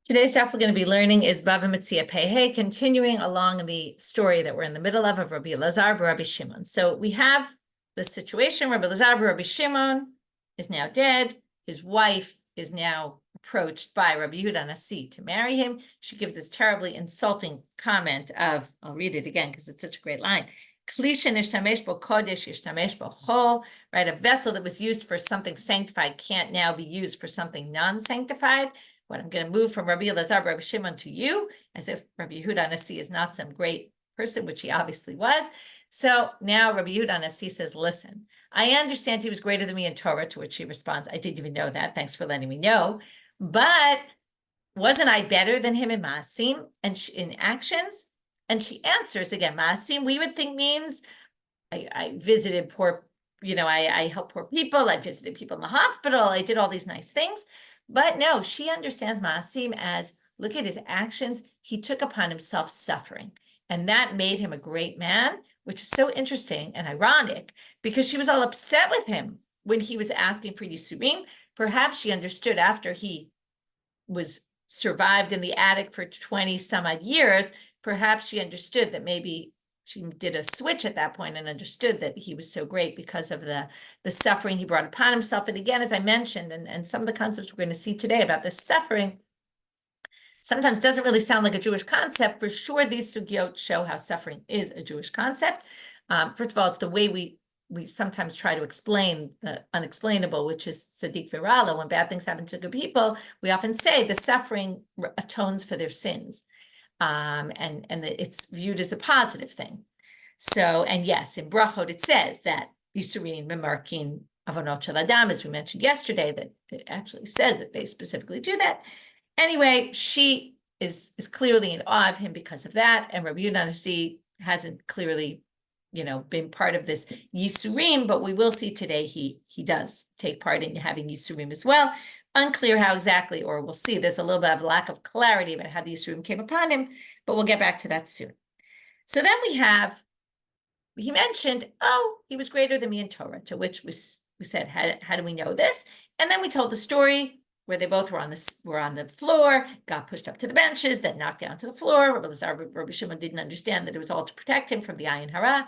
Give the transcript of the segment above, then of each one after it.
Today's stuff we're going to be learning is Bava Metzia Pehe, continuing along the story that we're in the middle of Rabbi Elazar, Rabbi Shimon. So we have the situation, Rabbi Elazar, Rabbi Shimon is now dead. His wife is now approached by Rabbi Yehuda Hanasi to marry him. She gives this terribly insulting comment of, I'll read it again because it's such a great line. Klisha nishtamesh bo kodesh yishtamesh bo chol, right? A vessel that was used for something sanctified can't now be used for something non-sanctified. What I'm going to move from Rabbi Elazar, Rabbi Shimon to you, as if Rabbi Yehuda Hanasi is not some great person, which he obviously was. So now Rabbi Yehuda Hanasi says, listen, I understand he was greater than me in Torah, to which she responds, I didn't even know that. Thanks for letting me know. But wasn't I better than him in Maasim and in actions? And she answers again, Maasim, we would think means I visited poor, I helped poor people. I visited people in the hospital. I did all these nice things. But no, she understands Maasim as, look at his actions. He took upon himself suffering. And that made him a great man, which is so interesting and ironic because she was all upset with him when he was asking for Yisurim. Perhaps she understood after he was survived in the attic for 20 some odd years, perhaps she understood that maybe she did a switch at that point and understood that he was so great because of the suffering he brought upon himself. And again, as I mentioned, and some of the concepts we're going to see today about this suffering sometimes doesn't really sound like a Jewish concept. For sure, these sugyot show how suffering is a Jewish concept. First of all, it's the way we sometimes try to explain the unexplainable, which is tzaddik v'rala. When bad things happen to good people, we often say the suffering atones for their sins. And it's viewed as a positive thing. So, and yes, in Brachot, it says that Yisurim Memarkin Avonot Shel Adam, as we mentioned yesterday, that it actually says that they specifically do that. Anyway, she is clearly in awe of him because of that. And Rabbi Yehuda Hanasi hasn't clearly, been part of this Yisurim, but we will see today he does take part in having Yisurim as well. Unclear how exactly, or we'll see. There's a little bit of lack of clarity about how the Yisurim came upon him, but we'll get back to that soon. So then he mentioned, he was greater than me in Torah, to which we said, how do we know this? And then we told the story where they both were on the floor, got pushed up to the benches, then knocked down to the floor. Rabbi Shimon didn't understand that it was all to protect him from the ayin hara.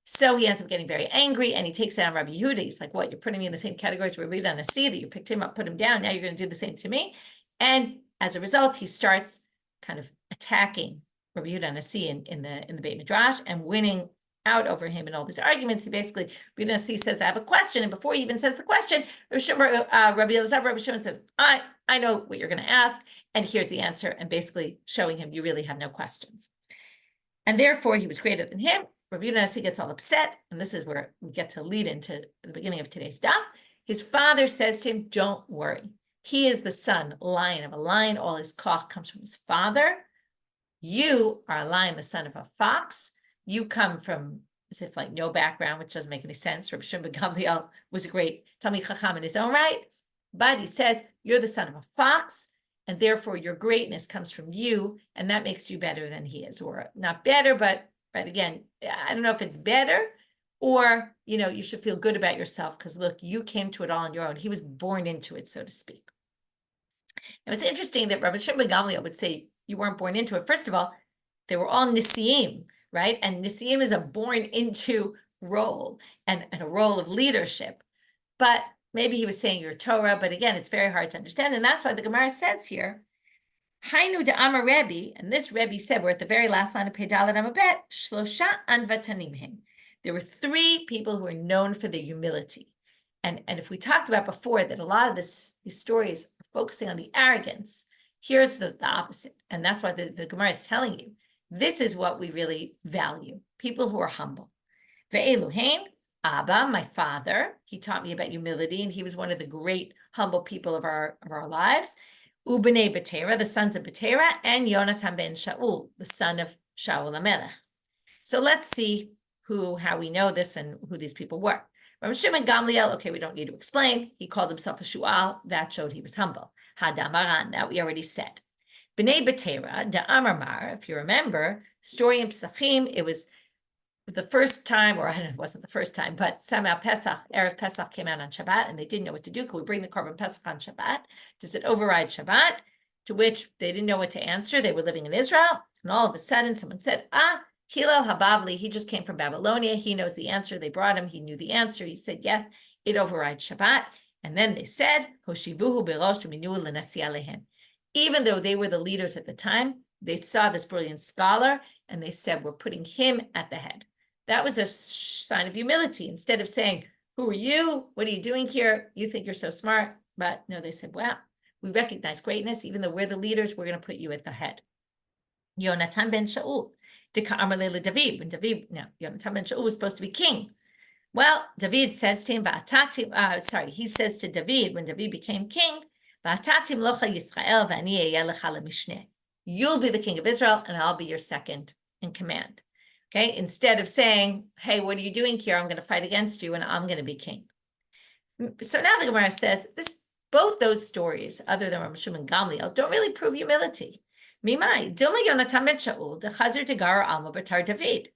So he ends up getting very angry and he takes it on Rabbi Yehuda. He's like, what, you're putting me in the same category as Rabbi Yehuda Hanasi, that you picked him up, put him down, now you're going to do the same to me. And as a result, he starts kind of attacking Rabbi Yehuda Hanasi in the Beit Midrash and winning out over him in all these arguments. He basically, Rabbi Yehuda Hanasi says, I have a question. And before he even says the question, Rabbi Elazar, Rabbi Shimon says, I know what you're going to ask. And here's the answer. And basically showing him you really have no questions. And therefore he was greater than him. Rabbi Yehuda Hanasi gets all upset, and this is where we get to lead into the beginning of today's daf. His father says to him, don't worry. He is the son, lion of a lion. All his koch comes from his father. You are a lion, the son of a fox. You come from, as if like no background, which doesn't make any sense. Rabbi Shimon ben Gamliel was a great Talmud Chacham in his own right. But he says, you're the son of a fox, and therefore your greatness comes from you, and that makes you better than he is. Or not better, but again, I don't know if it's better or, you should feel good about yourself because look, you came to it all on your own. He was born into it, so to speak. It was interesting that Rabbi Shimon ben Gamliel would say you weren't born into it. First of all, they were all Nisiim, right? And Nisiim is a born into role and a role of leadership. But maybe he was saying you're Torah, but again, it's very hard to understand. And that's why the Gemara says here, Hainu de Amar Rebbe, and this Rebbe said, we're at the very last line of Pedal and Amabet, Shlosha Anvatanimhim. There were three people who were known for their humility. And if we talked about before that a lot of these stories are focusing on the arrogance, here's the opposite. And that's why the Gemara is telling you, this is what we really value, people who are humble. Ve'eluhein, Abba, my father, he taught me about humility, and he was one of the great humble people of our lives. Bnei Beteira, the sons of Beteira, and Yonatan ben Shaul, the son of Shaul HaMelech. So let's see how we know this and who these people were. Rabban Shimon Gamliel, okay, we don't need to explain. He called himself a Shu'al. That showed he was humble. Hadamaran, that we already said. Bnei Beteira, Da'amar, if you remember, story in Pesachim, it was the first time, or it wasn't the first time, but somehow Erev Pesach came out on Shabbat, and they didn't know what to do. Could we bring the Korban Pesach on Shabbat? Does it override Shabbat? to which they didn't know what to answer. They were living in Israel, and all of a sudden someone said, Hillel Habavli, he just came from Babylonia. He knows the answer. They brought him. He knew the answer. He said, yes, it overrides Shabbat. And then they said, Hoshivuhu berosh uminu l'nasi alehem. Even though they were the leaders at the time, they saw this brilliant scholar, and they said, we're putting him at the head. That was a sign of humility. Instead of saying, who are you? What are you doing here? You think you're so smart. But no, they said, well, we recognize greatness. Even though we're the leaders, we're going to put you at the head. Yonatan ben Shaul. Yonatan ben Shaul was supposed to be king. Well, David says to him, he says to David, when David became king, you'll be the king of Israel, and I'll be your second in command. Okay, instead of saying, hey, what are you doing here? I'm going to fight against you, and I'm going to be king. So now the Gemara says, both those stories, other than Rabban Shimon and Gamliel, don't really prove humility. Mimai, Dilma Yonatan ben Shaul, the Chazir Degar Alma Batar David.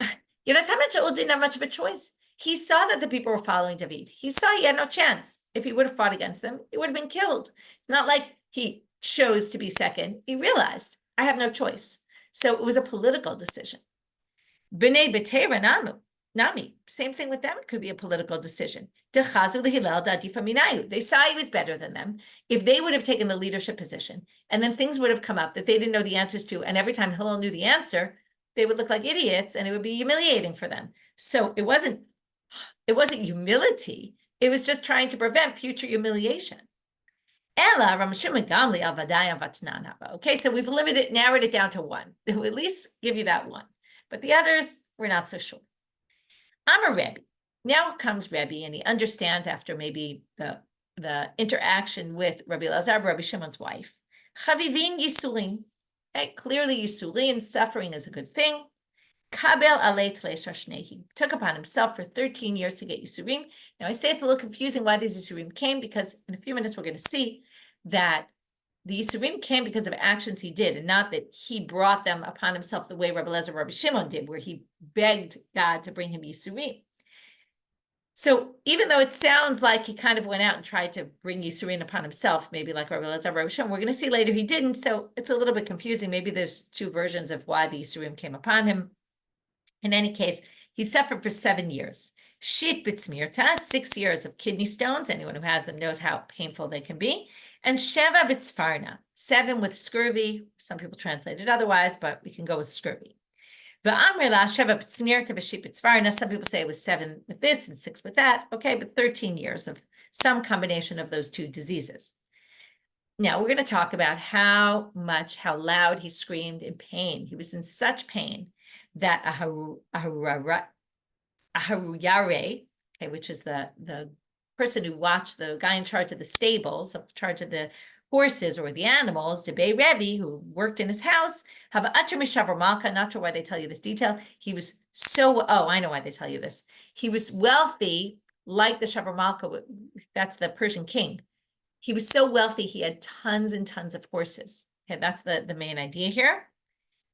Yonatan ben Shaul didn't have much of a choice. He saw that the people were following David. He saw he had no chance. If he would have fought against them, he would have been killed. It's not like he chose to be second. He realized, I have no choice. So it was a political decision. Bnei Beteira Nami, same thing with them. It could be a political decision. They saw he was better than them. If they would have taken the leadership position, and then things would have come up that they didn't know the answers to, and every time Hillel knew the answer, they would look like idiots, and it would be humiliating for them. So it wasn't humility. It was just trying to prevent future humiliation. Okay, so we've narrowed it down to one. We'll at least give you that one. But the others, we're not so sure. I'm a Rebbe. Now comes Rebbe, and he understands after maybe the interaction with Rabbi Elazar, Rabbi Shimon's wife. Chavivin Yisurim. Okay, clearly Yisurim, suffering is a good thing. Kabel alei He took upon himself for 13 years to get Yisurim. Now I say it's a little confusing why these Yisurim came, because in a few minutes we're going to see that the Yisurim came because of actions he did, and not that he brought them upon himself the way Rabbi Elazar, Rabbi Shimon did, where he begged God to bring him Yisurim. So even though it sounds like he kind of went out and tried to bring Yisurim upon himself, maybe like Rabbi Elazar, Rabbi Shimon, we're going to see later he didn't, so it's a little bit confusing. Maybe there's two versions of why the Yisurim came upon him. In any case, he suffered for 7 years. Shit b'tzmirta, 6 years of kidney stones. Anyone who has them knows how painful they can be. And sheva b'tzfarna, 7 with scurvy. Some people translate it otherwise, but we can go with scurvy. V'amrela sheva b'tzmirta v'shit b'tzfarna. Some people say it was 7 with this and 6 with that. Okay, but 13 years of some combination of those two diseases. Now we're going to talk about how loud he screamed in pain. He was in such pain that Aharuyare, okay, which is the person who watched, the guy in charge of the stables, in charge of the horses or the animals, Debei Rebbe, who worked in his house, have a Acher Mishavar Malka. Not sure why they tell you this detail. He was I know why they tell you this. He was wealthy, like the Shavar Malka, that's the Persian king. He was so wealthy, he had tons and tons of horses. Okay, that's the main idea here.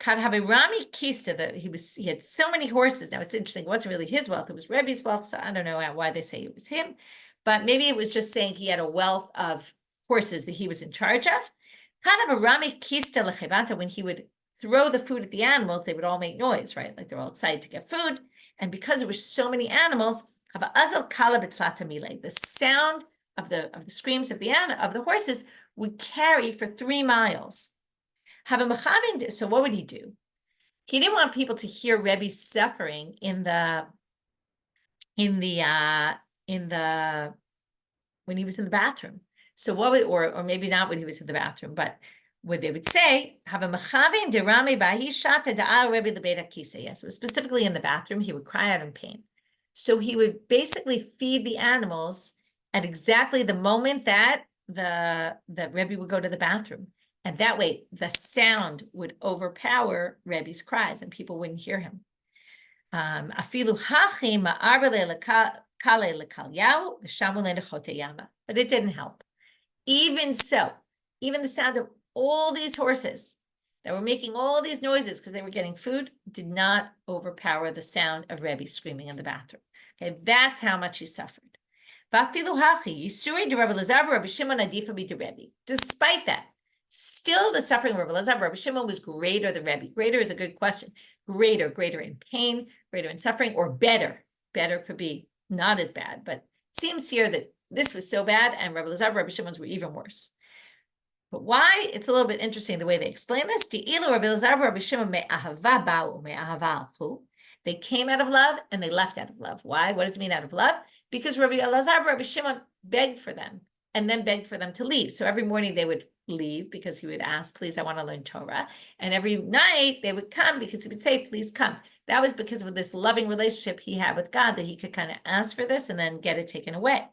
Kadhavirami Kista, that he had so many horses. Now it's interesting, what's really his wealth? It was Rebbe's wealth, so I don't know why they say it was him, but maybe it was just saying he had a wealth of horses that he was in charge of. Kadhavirami Kista lechevanta, when he would throw the food at the animals, they would all make noise, right? Like they're all excited to get food. And because there were so many animals, the sound of the screams of the horses would carry for 3 miles. So what would he do? He didn't want people to hear Rebbe's suffering in the when he was in the bathroom. So what would, or maybe not when he was in the bathroom, but what they would say, yes, it was specifically in the bathroom, he would cry out in pain. So he would basically feed the animals at exactly the moment that the Rebbe would go to the bathroom. And that way, the sound would overpower Rebbe's cries, and people wouldn't hear him. But it didn't help. Even so, even the sound of all these horses that were making all these noises because they were getting food did not overpower the sound of Rebbe screaming in the bathroom. Okay, that's how much he suffered. Despite that, still the suffering of Rabbi Elazar, Rabbi Shimon was greater than Rebbe. Greater is a good question. Greater in pain, greater in suffering, or better. Better could be not as bad, but it seems here that this was so bad and Rabbi Elazar, Rabbi Shimon's were even worse. But why? It's a little bit interesting the way they explain this. They came out of love and they left out of love. Why? What does it mean out of love? Because Rabbi Elazar, Rabbi Shimon begged for them and then begged for them to leave. So every morning they would leave because he would ask, please, I want to learn Torah. And every night they would come because he would say, please come. That was because of this loving relationship he had with God that he could kind of ask for this and then get it taken away.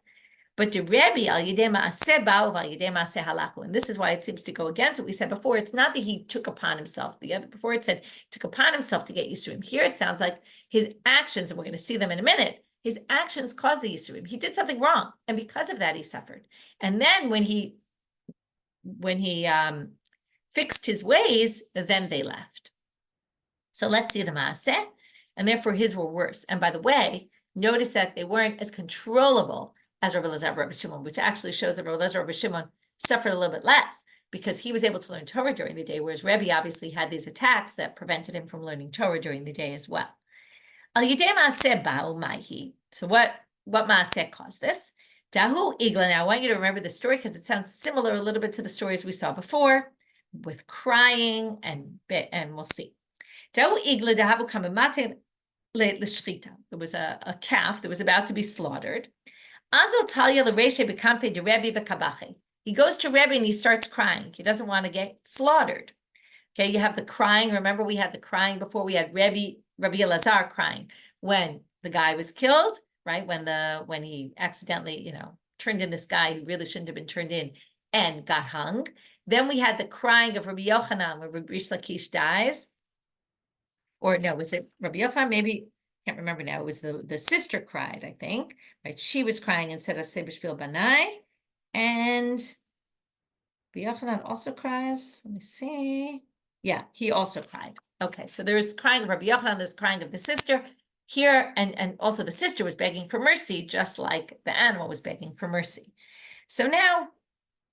But the Rebbe, al yidei ma'aseh ba'u, al yidei ma'aseh halaku, and this is why it seems to go against what we said before. It's not that he took upon himself. Before it said took upon himself to get Yisurim. Here it sounds like his actions, and we're going to see them in a minute. His actions caused the Yisurim. He did something wrong, and because of that, he suffered. And then when he fixed his ways, then they left. So let's see the Maaseh, and therefore his were worse. And by the way, notice that they weren't as controllable as Rabbi Elazar, Rabbi Shimon, which actually shows that Rabbi Elazar, Rabbi Shimon suffered a little bit less because he was able to learn Torah during the day, whereas Rebbe obviously had these attacks that prevented him from learning Torah during the day as well. So what Maaseh caused this? Dahu Igla. Now I want you to remember the story because it sounds similar a little bit to the stories we saw before with crying and we'll see. Dahu Igla Dahavu Kamamate L'Shchita. There was a calf that was about to be slaughtered. He goes to Rebbe and he starts crying. He doesn't want to get slaughtered. Okay, you have the crying. Remember, we had the crying before. We had Rabbi Elazar crying when the guy was killed, right? When he accidentally, turned in this guy who really shouldn't have been turned in and got hung. Then we had the crying of Rabbi Yochanan when Rabbi Lakish dies. Or no, was it Rabbi Yochanan? Maybe. Can't remember now. It was the sister cried, I think, right? She was crying and said, "Aseh b'shvil banai," and Yochanan also cries. Let me see. Yeah, he also cried. Okay, so there's crying of Rabbi Yochanan, there's crying of the sister here, and also the sister was begging for mercy, just like the animal was begging for mercy. So now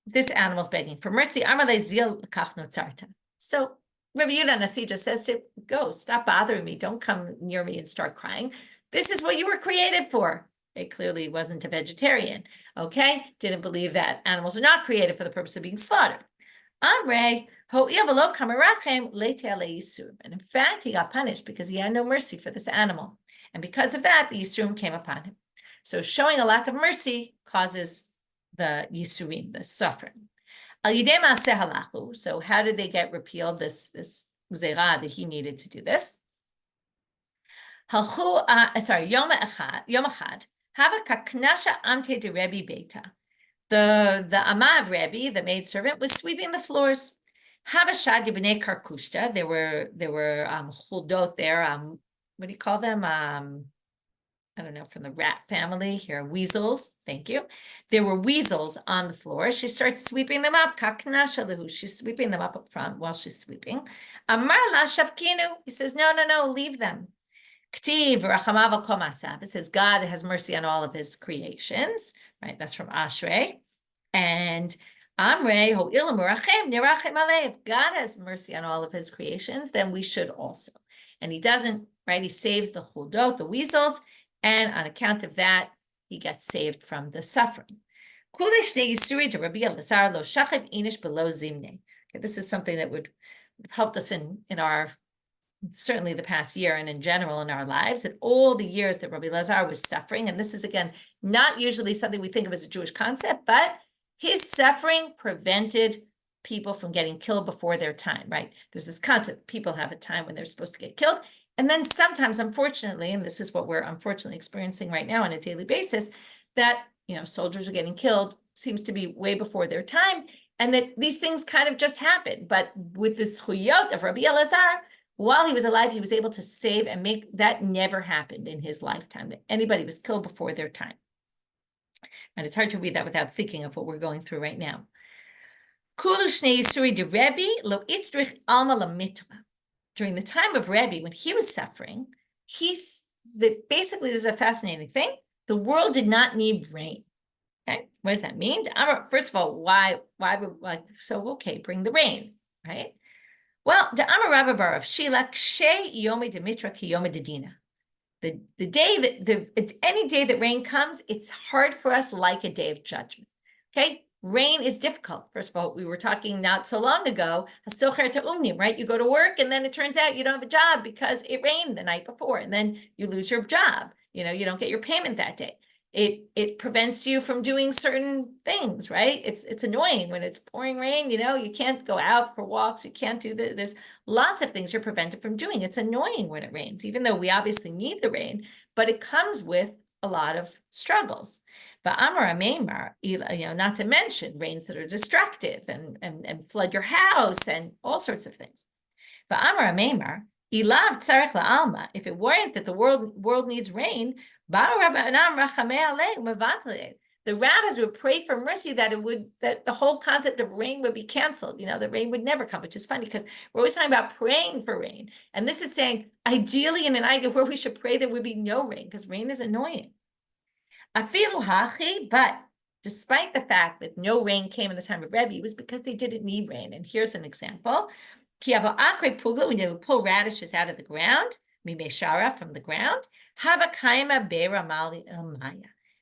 this animal's begging for mercy. Amalei zil l'kach notzarta. So Rabbi Yehuda Hanasi just says to go, stop bothering me. Don't come near me and start crying. This is what you were created for. It clearly wasn't a vegetarian, okay? Didn't believe that animals are not created for the purpose of being slaughtered. Amrei, and in fact, he got punished because he had no mercy for this animal. And because of that, the Yisurim came upon him. So showing a lack of mercy causes the Yisurim, the suffering. So how did they get repealed, this zera that he needed to do this? Yom Echad, Hava kaknasha ante de Rebbe Beta. The Ama of Rebbe, the maidservant, was sweeping the floors. Hava shad b'nei karkushta. There were chuldot there. What do you call them? I don't know, from the rat family. Here are weasels. Thank you. There were weasels on the floor. She starts sweeping them up. Kaknasha lehu. She's sweeping them up front while she's sweeping. Amar la shavkinu. He says, no, leave them. K'tiv v'rachamav al kol ma'asav. It says God has mercy on all of his creations. Right? That's from Ashrei. And Amrei ho'ilam urachem nirachem alei. If God has mercy on all of his creations, then we should also. And he doesn't. Right? He saves the chuldot, the weasels. And on account of that, he gets saved from the suffering. This is something that would have helped us in our, certainly the past year and in general in our lives, that all the years that Rabbi Elazar was suffering, and this is, again, not usually something we think of as a Jewish concept, but his suffering prevented people from getting killed before their time, right? There's this concept, people have a time when they're supposed to get killed. And then sometimes, unfortunately, and this is what we're unfortunately experiencing right now on a daily basis, that, soldiers are getting killed seems to be way before their time, and that these things kind of just happen. But with this huyot of Rabbi Elazar, while he was alive, he was able to save and make that never happened in his lifetime, that anybody was killed before their time. And it's hard to read that without thinking of what we're going through right now. Kulu shnei yisuri de Rebbe lo istrich alma la mitva. During the time of Rebbe, when he was suffering, basically, there's a fascinating thing. The world did not need rain. Okay, what does that mean? First of all, why would okay, bring the rain, right? Well, the Amar Rabba Bar of Shila Kshe Yomi Demitra Ki Yomi Dedina. The day that any day that rain comes, it's hard for us like a day of judgment. Okay, rain is difficult. First of all, we were talking not so long ago, right? You go to work and then it turns out you don't have a job because it rained the night before, and then you lose your job. You don't get your payment that day. It prevents you from doing certain things, right? It's annoying when it's pouring rain, you can't go out for walks, you can't do there's lots of things you're prevented from doing. It's annoying when it rains, even though we obviously need the rain, but it comes with a lot of struggles. But Amar Ameimar, not to mention rains that are destructive and flood your house and all sorts of things. But Amar Ameimar, Ilav tzarech la'alma, if it weren't that the world needs rain, the rabbis would pray for mercy that the whole concept of rain would be canceled. The rain would never come, which is funny because we're always talking about praying for rain. And this is saying, ideally, in an idea where we should pray there would be no rain because rain is annoying. Afilu hachi, but despite the fact that no rain came in the time of Rebbe, it was because they didn't need rain. And here's an example. When you pull radishes out of the ground, mimeshara from the ground,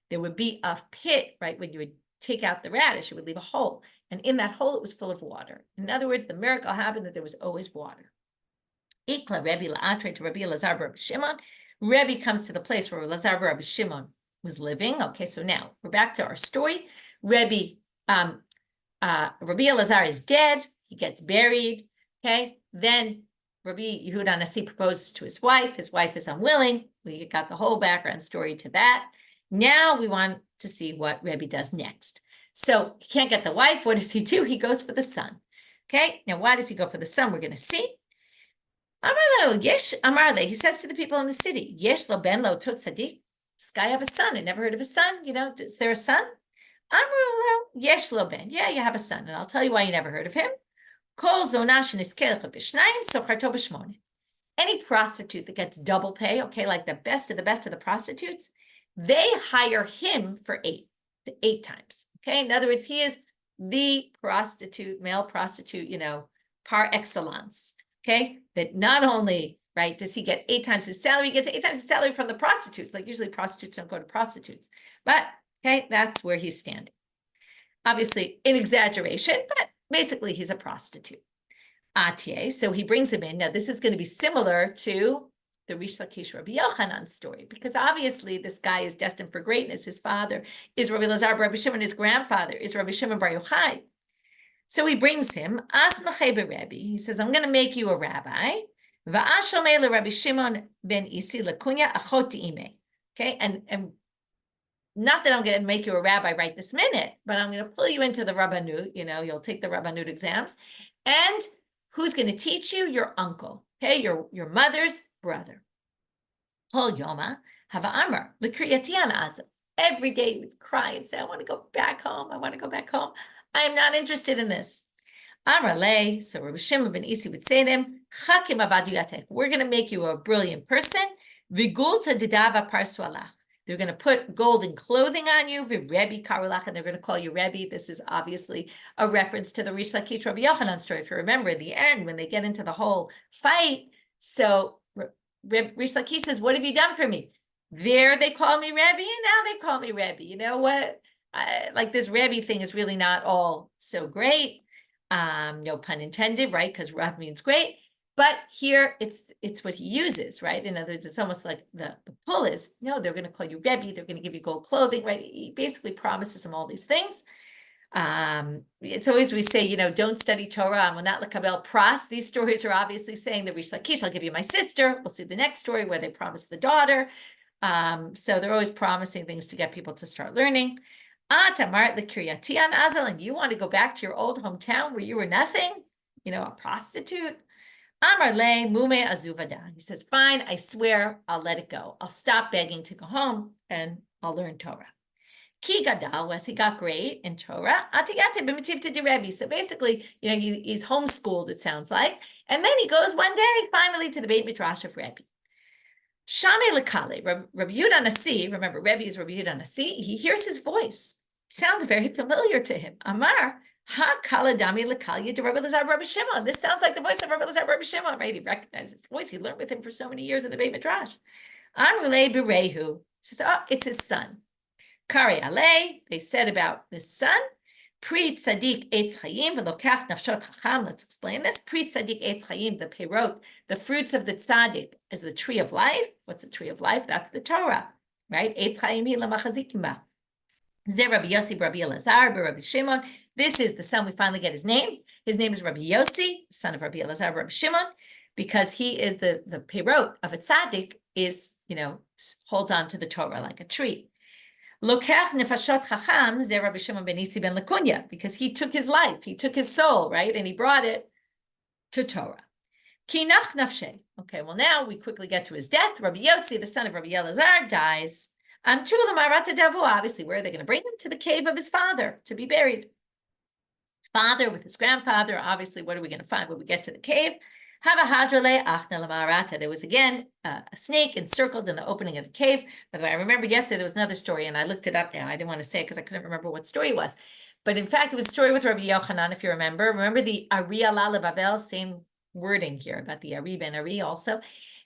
there would be a pit, right? When you would take out the radish, it would leave a hole. And in that hole, it was full of water. In other words, the miracle happened that there was always water. Ikla Rebbe la'atre to Rabbi Elazar Rabbi Shimon. Rebbe comes to the place where Elazar Rabbi Shimon was living. Okay, so now we're back to our story. Rabbi Elazar is dead. He gets buried. Okay, then Rabbi Yehuda Hanasi proposes to his wife. His wife is unwilling. We got the whole background story to that. Now we want to see what Rebbe does next. So he can't get the wife. What does he do? He goes for the son. Okay, now why does he go for the son? We're going to see. Amarle, he says to the people in the city, Yesh lo ben lo tot tzaddik. This guy have a son. I never heard of a son. Is there a son? Amru yesh lo ben. Yeah, you have a son. And I'll tell you why you never heard of him. Any prostitute that gets double pay, okay, like the best of the prostitutes, they hire him for eight times. Okay, in other words, he is the male prostitute, par excellence. Okay, that not only, right, does he get 8 times his salary, he gets 8 times his salary from the prostitutes. Like usually prostitutes don't go to prostitutes, but okay, that's where he's standing. Obviously, in exaggeration, but basically he's a prostitute. Atiye, so he brings him in. Now, this is going to be similar to the Rish Lakish Rabbi Yochanan story, because obviously this guy is destined for greatness. His father is Rabbi Elazar Rabbi Shimon, his grandfather is Rabbi Shimon Bar Yochai. So he brings him, Asmachei Rebbe. He says, I'm going to make you a rabbi. Va'ashomei Rabbi Shimon ben Isi lakunya achot ime. Okay, and not that I'm going to make you a rabbi right this minute, but I'm going to pull you into the Rabbanut. You'll take the Rabbanut exams. And who's going to teach you? Your uncle, okay? Your mother's brother. Kol Yoma Hava Amar l'kriyati anazim. Every day he would cry and say, I want to go back home. I want to go back home. I am not interested in this. Amar le, so Rabbi Shimon ben Isi would say to him, Chakim abadu yatek. We're going to make you a brilliant person. Vigulta didava parsu alach. They're going to put golden clothing on you, Rebbe Karulach, and they're going to call you Rebbe. This is obviously a reference to the Rish Lakish Rabbi Yochanan story. If you remember, in the end, when they get into the whole fight, so Rish Lakish says, what have you done for me? There they call me Rebbe, and now they call me Rebbe. You know what? Like this Rebbe thing is really not all so great. No pun intended, right? Because Rav means great. But here it's what he uses, right? In other words, it's almost like the pull is, no, they're going to call you Rebbe, they're going to give you gold clothing, right? He basically promises him all these things. It's always, we say, don't study Torah and will not lekabel pras. These stories are obviously saying that Rish Lakish, I'll give you my sister. We'll see the next story where they promise the daughter. So they're always promising things to get people to start learning. Tamar l'kriyati an azal, and you want to go back to your old hometown where you were nothing, a prostitute. Amar le mume azuvada. He says, fine, I swear I'll let it go. I'll stop begging to go home and I'll learn Torah. Ki gadal, as he got great in Torah, atiyate b'mitiv to Rebbe. So basically, he's homeschooled, it sounds like. And then he goes one day, finally, to the Beit Midrash of Rebbe. Shame lekale, Rabbi Yehuda Hanasi, remember, Rebbe is Rabbi Yehuda Hanasi, he hears his voice. sounds very familiar to him. Amar, ha kala dami lekalya de Rabbi Elazar Rabbi Shimon. This sounds like the voice of Rabbi Elazar Rabbi Shimon, right? He recognizes his voice. He learned with him for so many years in the Beit Midrash. Amrule berehu. Says, oh, it's his son. Kari ale, they said about this son, Pri tzadik eitz chayim v'lokach nafshot chacham. Let's explain this. Pri tzadik eitz chayim, the perot, the fruits of the tzaddik is the tree of life. What's the tree of life? That's the Torah, right? Eitz chayim hi lamachazikim ba. Ze Rabbi Yossi, Rabbi Elazar, Rabbi Shimon. This is the son. We finally get his name. His name is Rabbi Yossi, son of Rabbi Elazar, Rabbi Shimon, because he is the perot of a tzaddik, is, holds on to the Torah like a tree. Lokach nefashot chacham ze Rabbi Shimon ben Isi ben Lakunya, because he took his life, he took his soul, right, and he brought it to Torah. Kinach nafshe. Okay, well now we quickly get to his death. Rabbi Yossi, the son of Rabbi Elazar, dies. Obviously, where are they going to bring him? To the cave of his father to be buried. His father with his grandfather. Obviously, what are we going to find when we get to the cave? There was again a snake encircled in the opening of the cave. By the way, I remembered yesterday there was another story, and I looked it up now. I didn't want to say it because I couldn't remember what story it was. But in fact, it was a story with Rabbi Yochanan, if you remember. Remember the Ari ala levavel, same wording here about the Ari ben Ari also.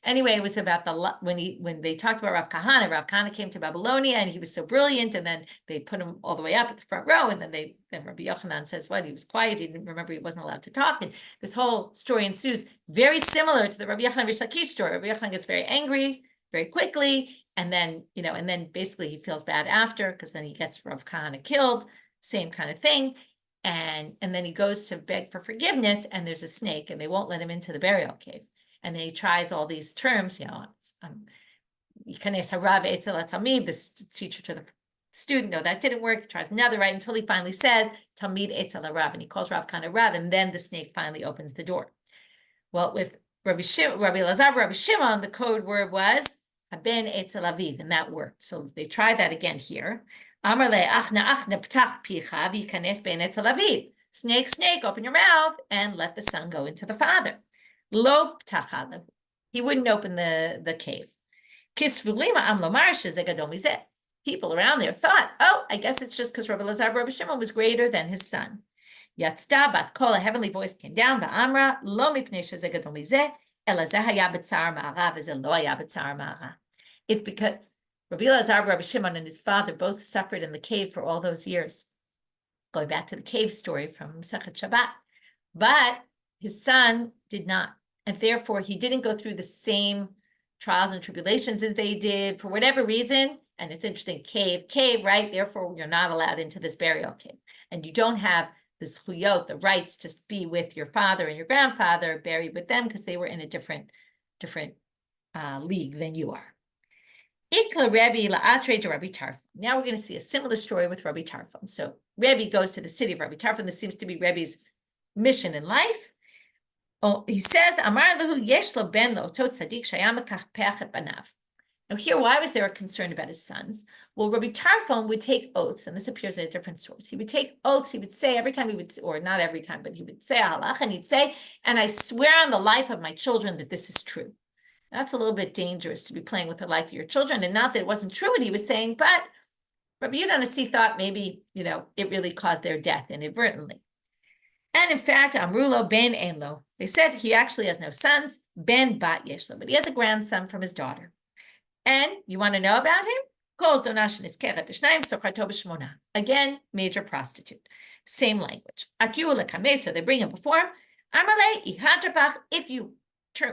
Anyway, it was about when they talked about Rav Kahana came to Babylonia and he was so brilliant, and then they put him all the way up at the front row, and then Rabbi Yochanan says, what, he was quiet, he didn't remember, he wasn't allowed to talk, and this whole story ensues, very similar to the Rabbi Yochanan Rish Lakish story. Rabbi Yochanan gets very angry very quickly, and then, and then basically he feels bad after, because then he gets Rav Kahana killed, same kind of thing, and then he goes to beg for forgiveness, and there's a snake, and they won't let him into the burial cave. And then he tries all these terms, the teacher to the student. No, that didn't work. He tries another, right, until he finally says, Talmid Eitzel Rav, and he calls Rav Kana Rav, and then the snake finally opens the door. Well, with Rabbi Elazar, Rabbi Shimon, the code word was Ben Eitzel Aviv, and that worked. So they tried that again here. Amar le achna ptach picha v'yikanes ben Eitzel Aviv. Snake, snake, open your mouth and let the son go into the father. Lo ptachad. He wouldn't open the cave. People around there thought, oh, I guess it's just because Rabbi Elazar Rabbi Shimon was greater than his son. Yatzda bat kol, a heavenly voice came down, va'amra, lo mipnei shezeh gadol mizeh, ela zeh haya b'tzar ma'ara, v'zeh lo haya b'tzar ma'ara. It's because Rabbi Elazar Rabbi Shimon and his father both suffered in the cave for all those years. Going back to the cave story from Masechet Shabbat. But his son did not, and therefore he didn't go through the same trials and tribulations as they did for whatever reason. And it's interesting, cave, right? Therefore, you're not allowed into this burial cave. And you don't have the zchuyot, the rights to be with your father and your grandfather, buried with them, because they were in a different league than you are. Ikla Rebbe la'atre to Rabbi Tarfon. Now we're going to see a similar story with Rabbi Tarfon. So Rebbe goes to the city of Rabbi Tarfon. This seems to be Rebbe's mission in life. Oh, he says, Amar lehu yesh lo ben lo otot tzadik shayam mekachpech et banav. Now here, why was there a concern about his sons? Well, Rabbi Tarfon would take oaths, and this appears in a different source. He would take oaths, he would say every time he would, or not every time, but he would say a halach, and he'd say, and I swear on the life of my children that this is true. That's a little bit dangerous to be playing with the life of your children, and not that it wasn't true what he was saying, but Rabbi Yehuda Hanasi thought maybe, it really caused their death inadvertently. And in fact, Amrulo ben enlo. They said he actually has no sons, ben bat yeshlo, but he has a grandson from his daughter. And you want to know about him? Again, major prostitute. Same language. So they bring him before him. If you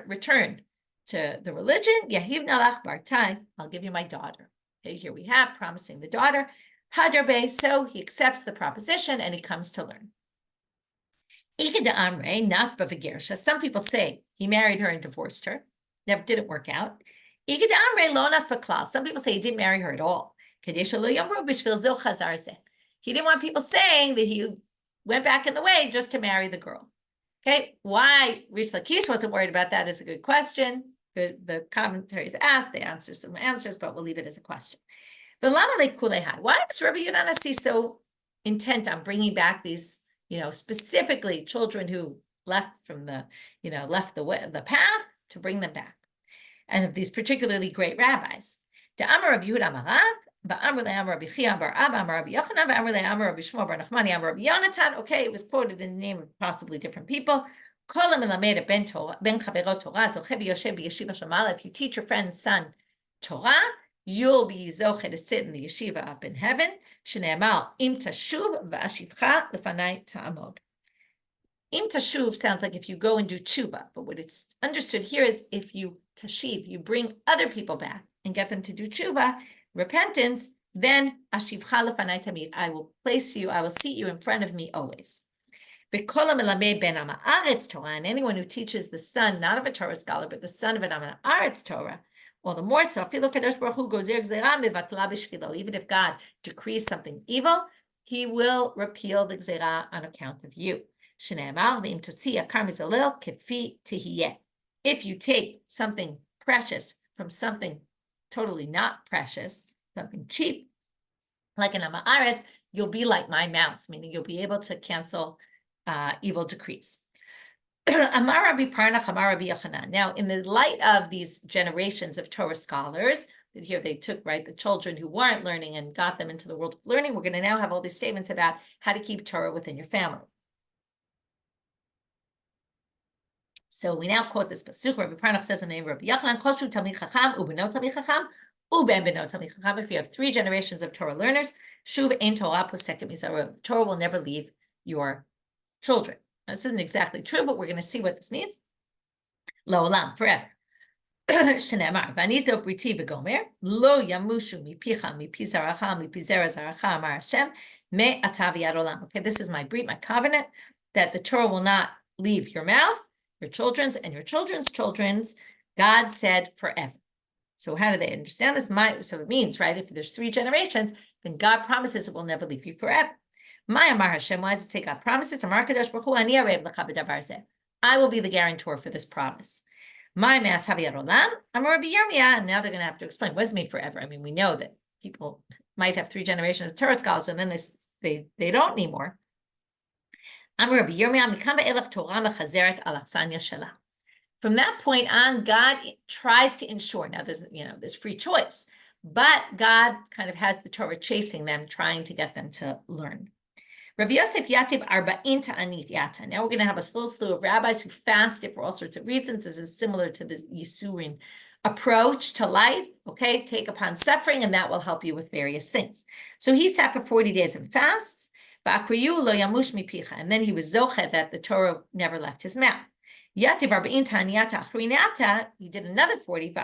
return to the religion, I'll give you my daughter. Okay, here we have promising the daughter. Hadarbe, so he accepts the proposition and he comes to learn. Some people say he married her and divorced her. Never didn't work out. Some people say he didn't marry her at all. He didn't want people saying that he went back in the way just to marry the girl. Okay, why Rish Lakish wasn't worried about that is a good question. The commentaries asked, they answer some answers, but we'll leave it as a question. Why was Rabbi Yehuda Hanasi so intent on bringing back these, specifically children who left from the, left the path, to bring them back? And of these particularly great rabbis. The Amar of Yehuda Marav, Rabbi Chiya bar Abba, Rabbi Yochanan, Rabbi Shimon bar Nachmani, Rabbi Yonatan. Okay, it was quoted in the name of possibly different people. If you teach your friend's son Torah, you'll be zoche to sit in the yeshiva up in heaven. Shneimar im tashuv v'ashivcha lefanai ta'amod. Im tashuv sounds like if you go and do tshuva, but what it's understood here is if you tashiv, you bring other people back and get them to do tshuva, repentance, then ashivcha lefanai tamid, I will place you, I will seat you in front of me always. And anyone who teaches the son, not of a Torah scholar, but the son of an Amaretz Torah, all the more so, even if God decrees something evil, he will repeal the gzera on account of you. If you take something precious from something totally not precious, something cheap, like an Amaretz, you'll be like my mouth, meaning you'll be able to cancel evil decrees. Amar Rabbi Parnach, Amar Rabbi Yochanan. Now, in the light of these generations of Torah scholars, that here they took, right, the children who weren't learning and got them into the world of learning, we're going to now have all these statements about how to keep Torah within your family. So we now quote this pasuk. Rabbi Parnach says in the name of Rabbi Yochanan, Koshu Talmid Chacham, Ubeno Talmid Chacham, Uben Beno Talmid Chacham. If you have 3 generations of Torah learners, Shuv Ein Torah Posekim Yisrael. The Torah will never leave your children. Now, this isn't exactly true, but we're going to see what this means. La'olam, forever. Shneimar, v'anizo briti v'gomer, lo yamushu mipicha, mipi zaracha, mipi zera zaracha, amar Hashem, me'ata v'yad olam. Okay, this is my brit, my covenant, that the Torah will not leave your mouth, your children's, and your children's children's. God said forever. So how do they understand this? So it means, right, if there's 3 generations, then God promises it will never leave you forever. My Amar Hashem, why does it say God promises? Amar Kadosh Baruch Hu, ani arev lecha b'davar zeh. I will be the guarantor for this promise. My me'ata v'yad olam, Amar Rabbi Yirmiyah, and now they're going to have to explain, what does it mean forever? I mean, we know that people might have 3 generations of Torah scholars, and then they don't anymore. Amar Rabbi Yirmiyah, mikam ve'elach Torah mechazeret al achsanya shelah. From that point on, God tries to ensure, now there's free choice, but God kind of has the Torah chasing them, trying to get them to learn. Rabbi Yosef Yativ Arba'in Ta'anith Yata. Now we're going to have a full slew of rabbis who fasted for all sorts of reasons. This is similar to the Yisurin approach to life. Okay, take upon suffering, and that will help you with various things. So he sat for 40 days and fasts. And then he was zoche that the Torah never left his mouth. Yativ Arba'in Ta'aniyata Achrinata. He did another 40.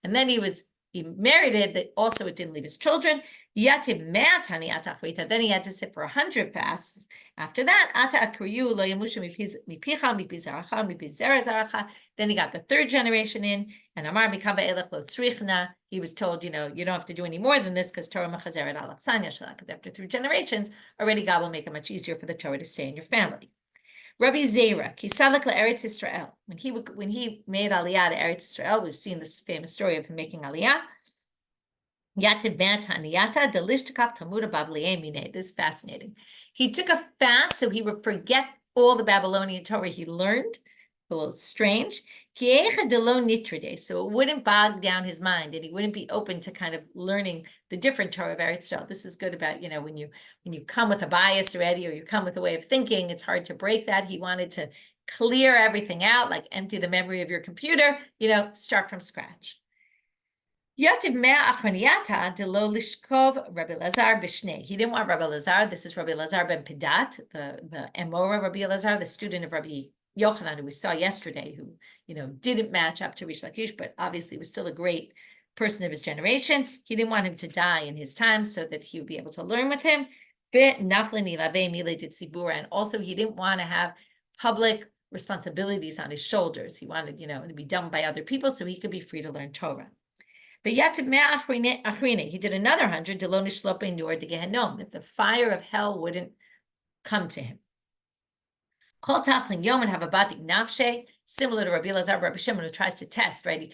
And then he merited that also it didn't leave his children. Then he had to sit for 100 fasts. After that, then he got the 3rd generation in, and he was told, you don't have to do any more than this because Torah mechazeret al achsanya shelah, because after 3 generations, already God will make it much easier for the Torah to stay in your family. Rabbi Zera, Kisalak LaEretz Yisrael, when he made Aliyah to Eretz Yisrael, we've seen this famous story of him making Aliyah. Yativ Bantaniyata, Delishtakaf Talmud Bavliemine. This is fascinating. He took a fast so he would forget all the Babylonian Torah he learned. A little strange. So it wouldn't bog down his mind, and he wouldn't be open to kind of learning the different Torah of Eretz Yisrael. This is good about, when you come with a bias already, or you come with a way of thinking, it's hard to break that. He wanted to clear everything out, like empty the memory of your computer, start from scratch. Yativ mea achroniata de lo lishkov Rabbi Elazar b'shnei. He didn't want Rabbi Elazar. This is Rabbi Elazar ben Pedat, the Emor of Rabbi Elazar, the student of Rabbi Yochanan, who we saw yesterday, who, didn't match up to Rish Lakish, but obviously was still a great person of his generation. He didn't want him to die in his time so that he would be able to learn with him. And also he didn't want to have public responsibilities on his shoulders. He wanted, to be done by other people so he could be free to learn Torah. But he did another 100, that the fire of hell wouldn't come to him. Similar to Rabbi Elazar, Rabbi Shimon, who tries to test, right? He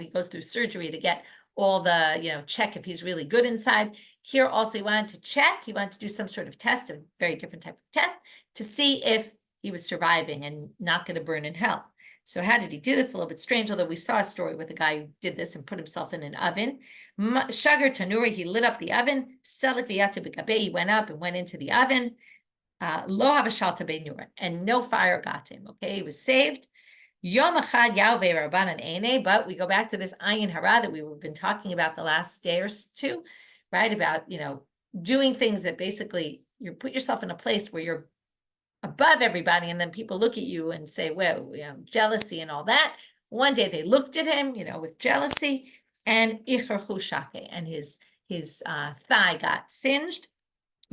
goes through surgery to get all the, check if he's really good inside. Here also he wanted to check, he wanted to do some sort of test, a very different type of test, to see if he was surviving and not going to burn in hell. So how did he do this? A little bit strange, although we saw a story with a guy who did this and put himself in an oven. Shagar tanuri, he lit up the oven. Selik v'yata b'gabe, he went up and went into the oven. Lo havashalta be'nura, and no fire got him. Okay, he was saved. Yom achad yaveh Rabbanan ene, but we go back to this ayin hara that we've been talking about the last day or two, right? About, doing things that basically you put yourself in a place where you're above everybody, and then people look at you and say, well, jealousy and all that. One day they looked at him, with jealousy, and icharchu shake, and his thigh got singed.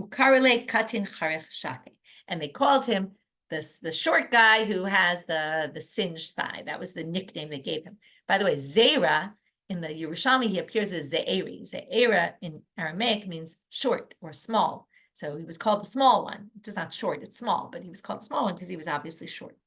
Ukarele katin charech shake, and they called him the short guy who has the singed thigh. That was the nickname they gave him. By the way, Zera in the Yerushalmi, he appears as Ze'eri. Ze'era in Aramaic means short or small. So he was called the small one. It's not short, it's small, but he was called the small one because he was obviously short.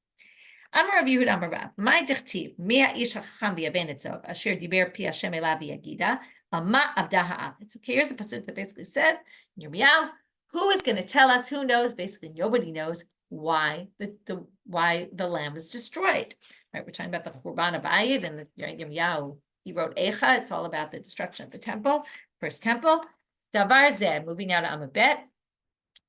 Amar Rabbi Yehuda Amar Rav, my dichtiv, mia ish hachacham v'yabenetzov, asher diber pi Hashem elav v'yagida, ama avda ha'avet. So here's a pasuk that basically says, Yirmiyahu, who is going to tell us? Who knows? Basically, nobody knows why the lamb was destroyed. Right? We're talking about the Churban Abayid, and the Yirmiyahu, he wrote Eicha. It's all about the destruction of the temple, first temple. Davar zeh, moving now to Amabet.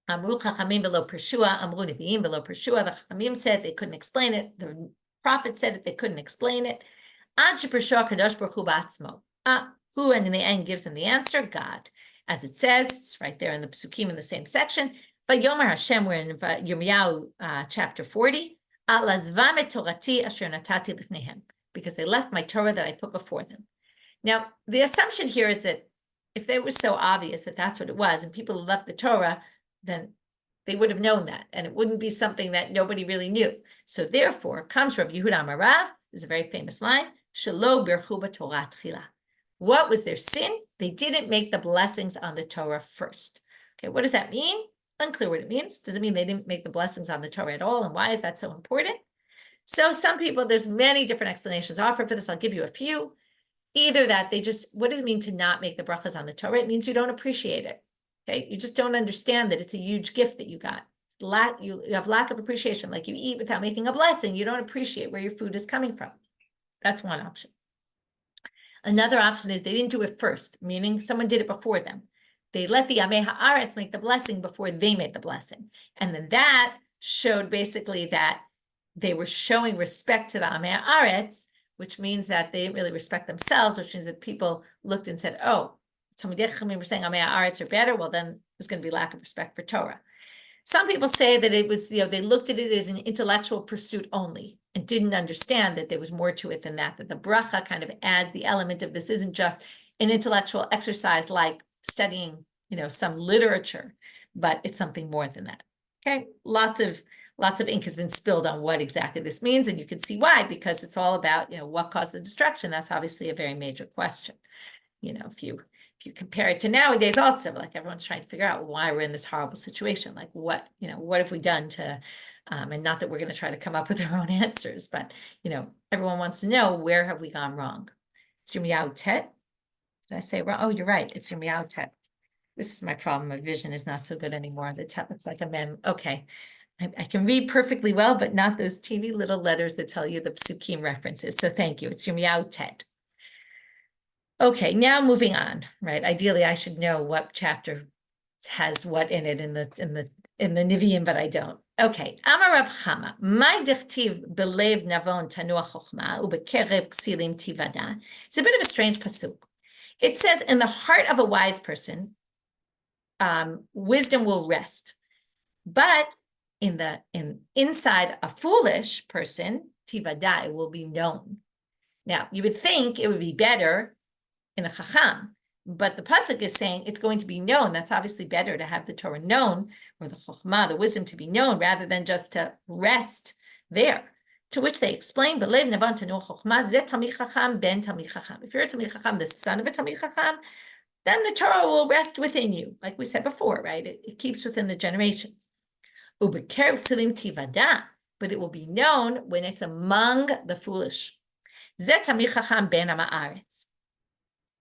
Amru chachamim below Pershua, Amru neviim below Pershua. The chachamim said they couldn't explain it. The prophet said it, they couldn't explain it. Ad shePershua kadosh baruch hu ba'atzmo. Who, and in the end gives them the answer? God. As it says, it's right there in the Psukim in the same section. Vayomer Hashem, we're in Yirmiyahu chapter 40. Alazvam et torati asher natati lifnehem, because they left my Torah that I put before them. Now, the assumption here is that if it was so obvious that that's what it was, and people left the Torah, then they would have known that, and it wouldn't be something that nobody really knew. So therefore, comes Rabbi Yehuda Amar Rav, is a very famous line, Shelo birchu b'Torah tchila. What was their sin? They didn't make the blessings on the Torah first. Okay, what does that mean? Unclear what it means. Does it mean they didn't make the blessings on the Torah at all? And why is that so important? So some people, there's many different explanations offered for this. I'll give you a few. Either that they just, what does it mean to not make the brachas on the Torah? It means you don't appreciate it. Okay, you just don't understand that it's a huge gift that you got. You have lack of appreciation. Like you eat without making a blessing, you don't appreciate where your food is coming from. That's one option. Another option is they didn't do it first, meaning someone did it before them. They let the Amei Haaretz make the blessing before they made the blessing. And then that showed basically that they were showing respect to the Amei Haaretz, which means that they didn't really respect themselves, which means that people looked and said, oh, Talmudei Chachamim were saying Amei Haaretz are better, well, then there's going to be lack of respect for Torah. Some people say that it was, they looked at it as an intellectual pursuit only and didn't understand that there was more to it than that the bracha kind of adds the element of this isn't just an intellectual exercise like studying, some literature, but it's something more than that. Okay, lots of ink has been spilled on what exactly this means, and you can see why, because it's all about, what caused the destruction. That's obviously a very major question. If you compare it to nowadays also, like everyone's trying to figure out why we're in this horrible situation, like what have we done to, and not that we're going to try to come up with our own answers, but, everyone wants to know, where have we gone wrong? It's Yirmiyahu Tet. Did I say wrong? Oh, you're right. It's Yirmiyahu Tet. This is my problem. My vision is not so good anymore. The Tet looks like a mem. Okay. I can read perfectly well, but not those teeny little letters that tell you the Psukim references. So thank you. It's Yirmiyahu Tet. Okay, now moving on, right? Ideally, I should know what chapter has what in it in the Nevi'im, but I don't. Okay, Amar Rav Chama, my dichtiv belev navon tanua chochma ubekerev ksilim tivada. It's a bit of a strange pasuk. It says, in the heart of a wise person, wisdom will rest, but inside a foolish person, tivada, it will be known. Now, you would think it would be better in a chacham, but the pasuk is saying it's going to be known. That's obviously better to have the Torah known, or the chokhmah, the wisdom, to be known, rather than just to rest there. To which they explain, "Belev navan tanu chokhmah zeh tamid chacham ben tamid chacham." If you're a tamid chacham, the son of a tamid chacham, then the Torah will rest within you, like we said before, right? It keeps within the generations. Ubeker ksilim tivada, but it will be known when it's among the foolish. Zeh tamid chacham ben ha'aretz.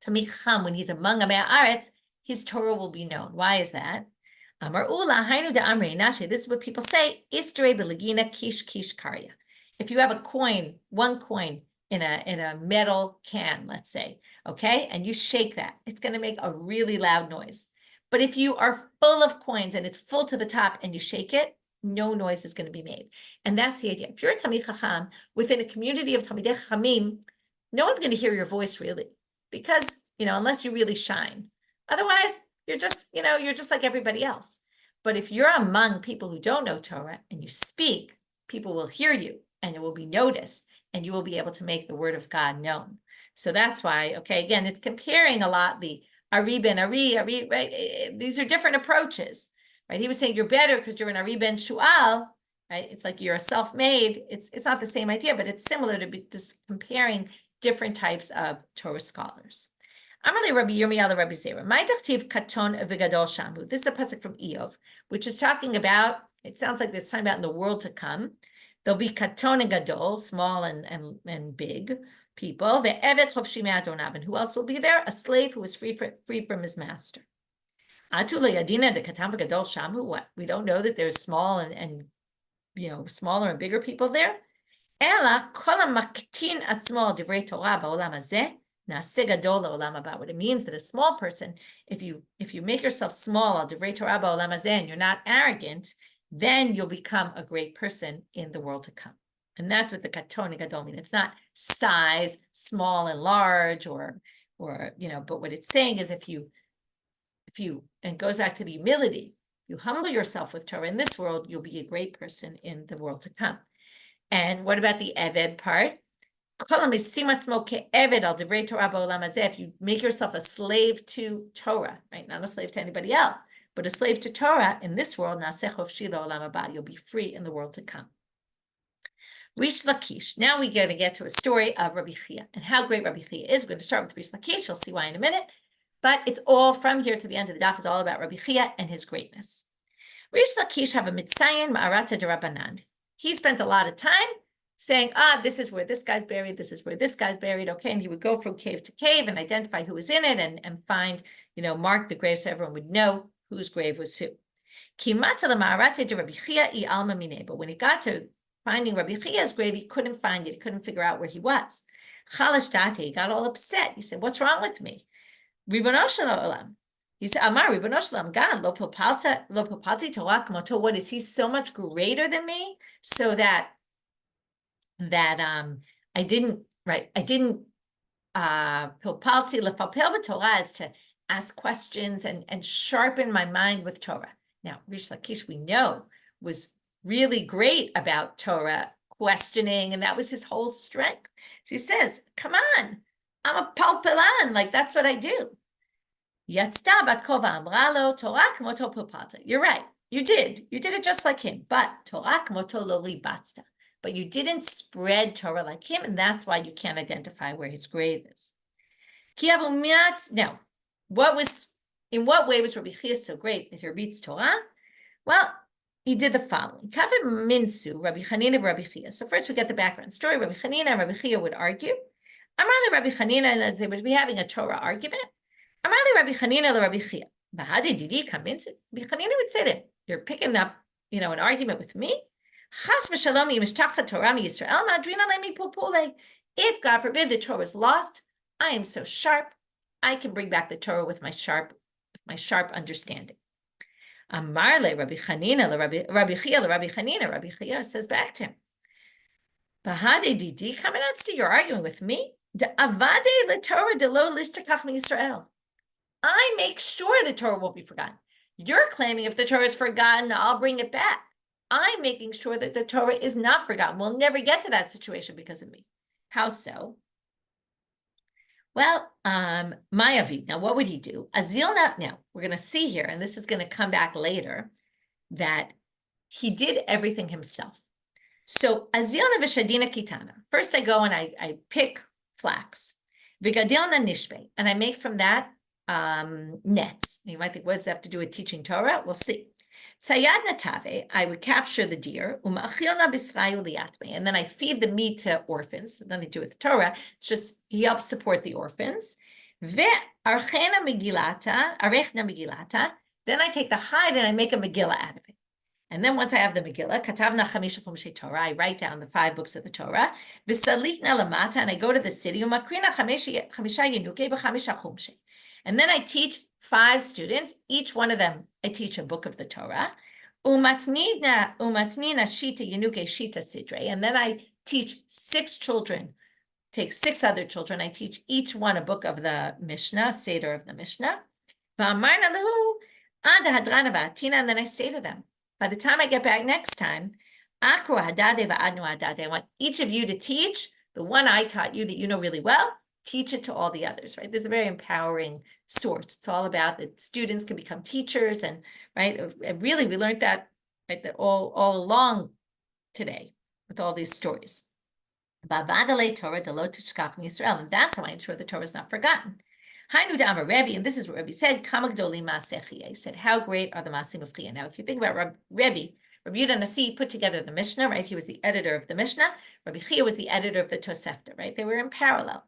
Tamid chacham, when he's among Amei Haaretz, his Torah will be known. Why is that? Amar ula hainu da amrei nashe. This is what people say. Istre belegina kish kish karya. if you have a coin, one coin in a metal can, let's say, okay, and you shake that, it's going to make a really loud noise. But if you are full of coins and it's full to the top and you shake it, no noise is going to be made. And that's the idea. If you're a Talmid Chacham within a community of Talmidei Chachamim, no one's going to hear your voice really, because, unless you really shine. Otherwise, you're just like everybody else. But if you're among people who don't know Torah and you speak, people will hear you and it will be noticed and you will be able to make the word of God known. So that's why, okay, again, it's comparing a lot the Ari ben Ari, right? These are different approaches, right? He was saying you're better because you're an Ari ben Shu'al, right? It's like you're a self-made. It's not the same idea, but it's similar to be just comparing different types of Torah scholars. Amalei Rabbi Yirmiyahu Rabbi Zera. My dachtiv katon v'gadol shamu. This is a pasuk from Eov, which is talking about. It sounds like it's talking about in the world to come. There'll be katon and gadol, small and big people. Ve'eved chofshi me'adonav. And who else will be there? A slave who is free from his master. Atu le'yadina de katon v'gadol shamu. What? We don't know that there's small and smaller and bigger people there. Ela kol hamaktin atzmo divrei Torah ba'olam hazeh. What it means that a small person, if you make yourself small, and you're not arrogant, then you'll become a great person in the world to come. And that's what the katon and gadol mean. It's not size, small and large, or but what it's saying is if you, and it goes back to the humility, you humble yourself with Torah in this world, you'll be a great person in the world to come. And what about the Eved part? If you make yourself a slave to Torah, right? Not a slave to anybody else, but a slave to Torah in this world, you'll be free in the world to come. Rish Lakish. Now we're going to get to a story of Rabbi Chiya and how great Rabbi Chiya is. We're going to start with Rish Lakish. You'll see why in a minute. But it's all from here to the end of the daf is all about Rabbi Chiya and his greatness. Rish Lakish have a mitzayin ma'arata de Rabbanan. He spent a lot of time saying, this is where this guy's buried, this is where this guy's buried, okay, and he would go from cave to cave and identify who was in it and find, mark the grave so everyone would know whose grave was who. But when he got to finding Rabbi Chiya's grave, he couldn't find it, he couldn't figure out where he was. He got all upset. He said, what's wrong with me? Ribono shel olam. He said, Amar, Ribono shel olam, God, lo pilpalti Torah k'moto. What is he so much greater than me? So that I didn't pilpalti lefalpel b'Torah is to ask questions and sharpen my mind with Torah. Now, Rish Lakish, we know, was really great about Torah questioning, and that was his whole strength. So he says, come on, I'm a palpelan, like that's what I do. Yatzta bat kova amralo Torah k'moto pilpalta. You're right, you did it just like him, but Torah k'moto lo libatzta. But you didn't spread Torah like him, and that's why you can't identify where his grave is. Now, in what way was Rabbi Chiya so great that he reads Torah? Well, he did the following. Minsu, Rabbi Hanina, Rabbi Chiya. So first we get the background story. Rabbi Hanina and Rabbi Chiya would argue. Amarli Rabbi Hanina, and they would be having a Torah argument. Amarli Rabbi Hanina, Rabbi Chiya. Bahadi didi convince it. Rabbi Hanina would say to him, you're picking up, an argument with me? If, God forbid, the Torah is lost, I am so sharp, I can bring back the Torah with my sharp understanding. Amarle Rabbi Chanina, Rabbi Chiya, Rabbi Chanina. Rabbi Chiya says back to him, Bahade Didi, coming out to you're arguing with me. De avade le Torah de lo lishtakach Yisrael. I make sure the Torah won't be forgotten. You're claiming if the Torah is forgotten, I'll bring it back. I'm making sure that the Torah is not forgotten. We'll never get to that situation because of me. How so? Well, Mayavi. Now, what would he do? Azilna. Now, we're going to see here, and this is going to come back later, that he did everything himself. So, Azilna v'shadina kitana. First, I go and I pick flax. V'gadilna nishbe, and I make from that nets. You might think, what does that have to do with teaching Torah? We'll see. Sayad natave, I would capture the deer, and then I feed the meat to orphans. Nothing to do with Torah. It's just he helps support the orphans. Then I take the hide and I make a Megillah out of it. And then once I have the Megillah, katavna chamisha chumshei Torah, I write down the 5 books of the Torah. V'salitna lamata, and I go to the city. Umakrina chamisha yenuke b'chamisha chumshei. And then I teach 5 students. Each one of them, I teach a book of the Torah. Umatnina shita yenuke shita sidre. And then I teach 6 children. Take 6 other children. I teach each one a book of the Mishnah, Seder of the Mishnah. And then I say to them, by the time I get back next time, I want each of you to teach the one I taught you that you know really well, teach it to all the others, right? This is a very empowering source. It's all about that students can become teachers, and right, and really we learned that, right, that all along today with all these stories. And that's how I ensure the Torah is not forgotten. And this is what Rabbi said, he said, how great are the Maasim of Chiya. Now, if you think about Rabbi Yehuda Hanasi put together the Mishnah, right? He was the editor of the Mishnah. Rabbi Chiya was the editor of the Tosefta, right? They were in parallel.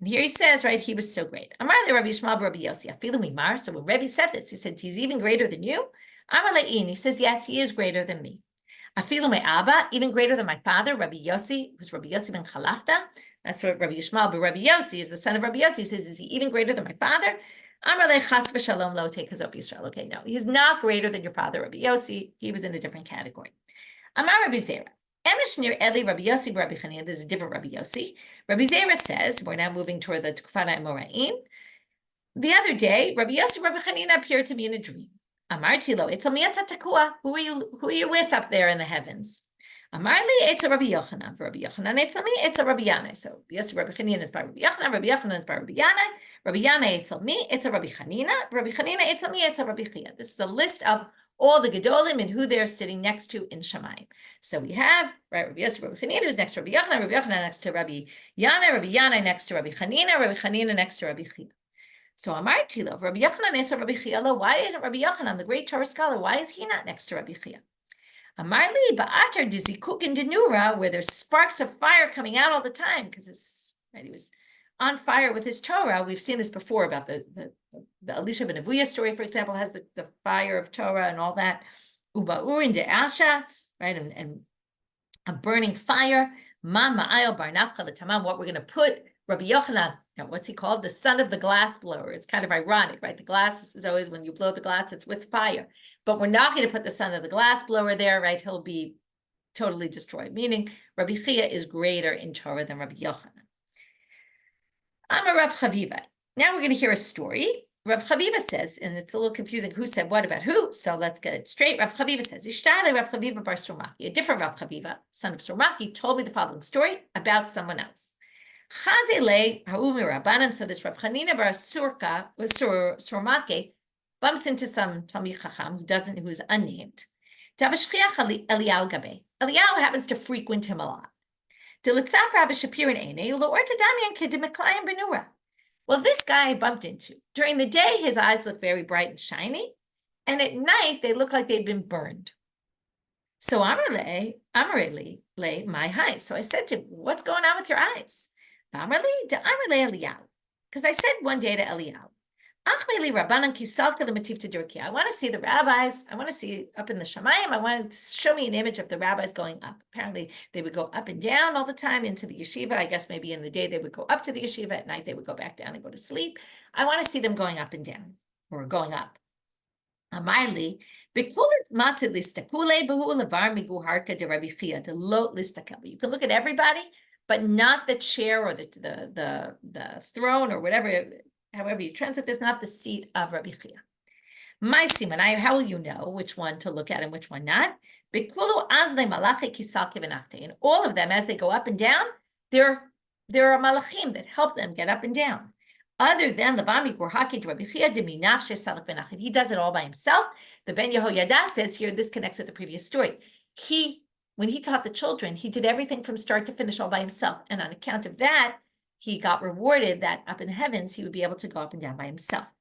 And here he says, right, he was so great. Amar le Rabbi Shmuel Rabbi Yossi, afilu mimar. So when Rabbi said this, he said, he's even greater than you. Amar le'in, he says, yes, he is greater than me. Afilu me'aba, even greater than my father, Rabbi Yossi, who's Rabbi Yossi ben Chalafta. That's what Rabbi Yishmael, but Rabbi Yossi is the son of Rabbi Yossi. He says, is he even greater than my father? Amar le chas v'shalom lo tekazot Yisrael. Okay, no, he's not greater than your father, Rabbi Yossi. He was in a different category. Amar Rabbi Zera. Emish near Eli, Rabbi Yossi, Rabbi Chanina. This is a different Rabbi Yossi. Rabbi Zera says, we're now moving toward the Tukfana Amoraim. The other day, Rabbi Yossi, Rabbi Chanina appeared to me in a dream. Amarti lo, it's a miyata takua. Who are you with up there in the heavens? Amarli, it's a Rabbi Yochanan. For Rabbi Yochanan, it's a me, it's a Rabbi Yanai. So yes, Rabbi Chanina is by Rabbi Yochanan. Rabbi Yochanan is by Rabbi Yanai. Rabbi Yanai, it's a me, it's a Rabbi Chanina. Rabbi Chanina, it's a me, it's a Rabbi Chiya. This is a list of all the Gedolim and who they're sitting next to in Shamayim. So we have, right, Rabbi Yossi, Rabbi Chanina, who's next to Rabbi Yochanan next to Rabbi Yanai next to Rabbi Chanina next to Rabbi Chiya. So Amarti lo, Rabbi Yochanan is a Rabbi Chiya lo. Why isn't Rabbi Yochanan, the great Torah scholar, why is he not next to Rabbi Chiya? Amarli ba'atar dizikuk in denura, where there's sparks of fire coming out all the time, because right, he was on fire with his Torah. We've seen this before about the Elisha ben Avuya story, for example, has the fire of Torah and all that. Uba'ur in de'asha, right, and a burning fire. Ma ma'ayel bar nafcha l'tamam, what we're going to put Rabbi Yochanan, what's he called? The son of the glass blower. It's kind of ironic, right? The glass is always, when you blow the glass, it's with fire. But we're not going to put the son of the glass blower there, right? He'll be totally destroyed. Meaning, Rabbi Chiya is greater in Torah than Rabbi Yochanan. I'm a Rav Chaviva. Now we're going to hear a story. Rav Chaviva says, and it's a little confusing, who said what about who? So let's get it straight. Rav Chaviva says, Ishtale Rav Chaviva bar Surmaki, a different Rav Chaviva, son of Surmaki, told me the following story about someone else. Chazele ha'umi Rabbanan. So this Rav Chanina bar Surmaki bumps into some Talmid Chacham who's unnamed. Eliyahu Gabe. Eliyahu happens to frequent him a lot. Well, this guy I bumped into. During the day, his eyes look very bright and shiny, and at night, they look like they've been burned. So Amarele, my high. So I said to him, what's going on with your eyes? Because I said one day to Eliyahu, I want to see the rabbis. I want to see up in the Shamayim. I want to show me an image of the rabbis going up. Apparently, they would go up and down all the time into the yeshiva. I guess maybe in the day they would go up to the yeshiva. At night, they would go back down and go to sleep. I want to see them going up and down, or going up. You can look at everybody, but not the chair or the throne or whatever. However you translate this, not the seat of Rabbi Chiya. My simon, how will you know which one to look at and which one not? And all of them, as they go up and down, there are malachim that help them get up and down. Other than the Bami Gurhaki Rabbi Chiya, he does it all by himself. The Ben Yehoyada says here, this connects with the previous story. When he taught the children, he did everything from start to finish all by himself. And on account of that, he got rewarded that up in the heavens, he would be able to go up and down by himself.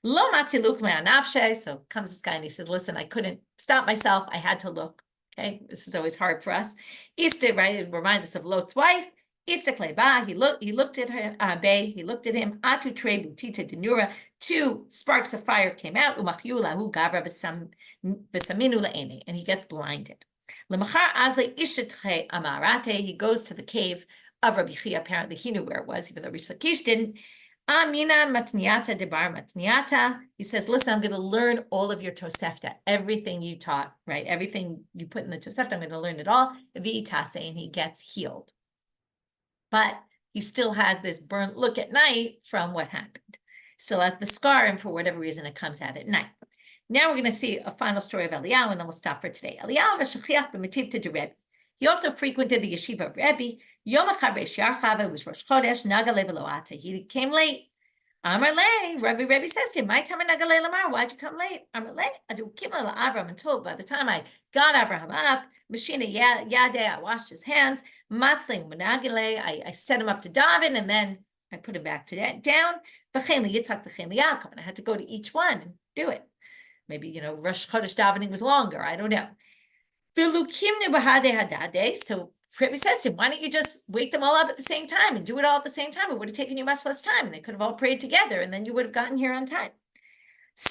So comes this guy and he says, listen, I couldn't stop myself. I had to look. Okay, this is always hard for us. Right? It reminds us of Lot's wife. He looked at him. Atu trebu tita denura. 2 sparks of fire came out, and he gets blinded. He goes to the cave of Rabbi Chiya. Apparently he knew where it was, even though Rish Lakish didn't. Amina matniata debar matniata. He says, listen, I'm going to learn all of your Tosefta, everything you taught, right? Everything you put in the Tosefta, I'm going to learn it all. V'itase, and he gets healed. But he still has this burnt look at night from what happened. Still has the scar, and for whatever reason, it comes out at night. Now we're going to see a final story of Eliyahu, and then we'll stop for today. Eliyahu v'shachiach b'metivta de Rebbe. He also frequented the yeshiva of Rebbe. Yom Charesh Yarchava was Rosh Chodesh Nagale Veloata. He came late. Amar Le, Rebbe says to him, "My time Nagale Lamar. Why'd you come late?" Amar Le, Adu Kimla Avram, until by the time I got Abraham up, Mashina Yadeh, I washed his hands. Matzling Nagale, I set him up to daven, and then I put him back to down. V'chein Yitzchak v'chein Yaakov, and I had to go to each one and do it. Maybe Rosh Chodesh davening was longer. I don't know. So Rebbe says to him, why don't you just wake them all up at the same time and do it all at the same time? It would have taken you much less time, and they could have all prayed together, and then you would have gotten here on time. I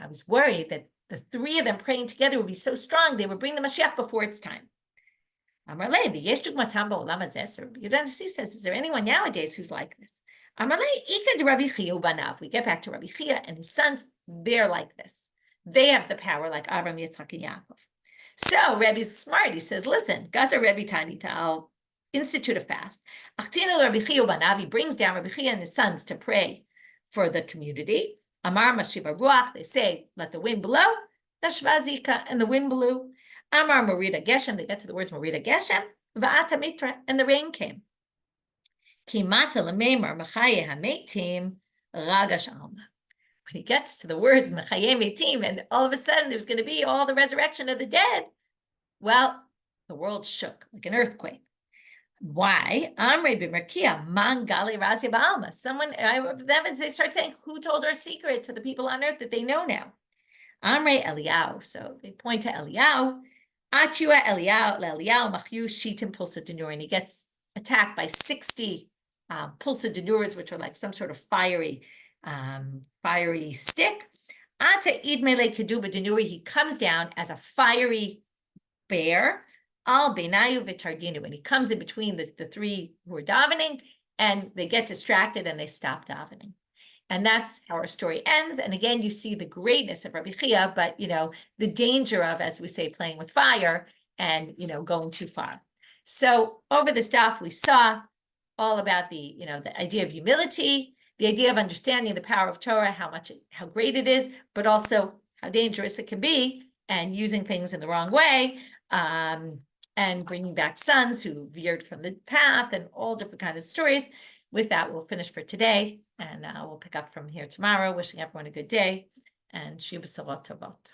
was worried that the 3 of them praying together would be so strong, they would bring the Mashiach before it's time. Rabbi Yehuda Hanasi says, is there anyone nowadays who's like this? We get back to Rabbi Chiya and his sons, they're like this. They have the power like Avram, Yitzchak, and Yaakov. So Rebbe's smart. He says, listen, Gaza Rebbe Tanita, I'll institute a fast. Rabbi Chiya he brings down Rabbi Chiya and his sons to pray for the community. Amar Mashiva Ruach, they say, let the wind blow. Dashvazika, and the wind blew. Amar Morida Geshem, they get to the words Morida Geshem. Va'ata Mitra, and the rain came. Kimata Lamemar Machaye HaMeitim Ragash Alma. When he gets to the words Machaye Meitim, and all of a sudden there's going to be all the resurrection of the dead, well, the world shook like an earthquake. Why? Amre b'merkia mangali razia ba'alma. They start saying, who told our secret to the people on earth that they know now? Amre Eliyahu. So they point to Eliyahu. Achua Eliyahu machyu shitim pulsa denur, and he gets attacked by 60 pulsa denurs, which are like some sort of fiery stick. Ata idmele keduba denuri, he comes down as a fiery bear. Al benayu v'tardinu, and he comes in between the 3 who are davening, and they get distracted and they stop davening. And that's how our story ends. And again, you see the greatness of Rabbi Chiya, but the danger of, as we say, playing with fire and going too far. So over this daf, we saw all about the idea of humility, the idea of understanding the power of Torah, how great it is, but also how dangerous it can be, and using things in the wrong way, and bringing back sons who veered from the path, and all different kinds of stories. With that, we'll finish for today, and we'll pick up from here tomorrow. Wishing everyone a good day, and Shiur B'Sorot Tovot.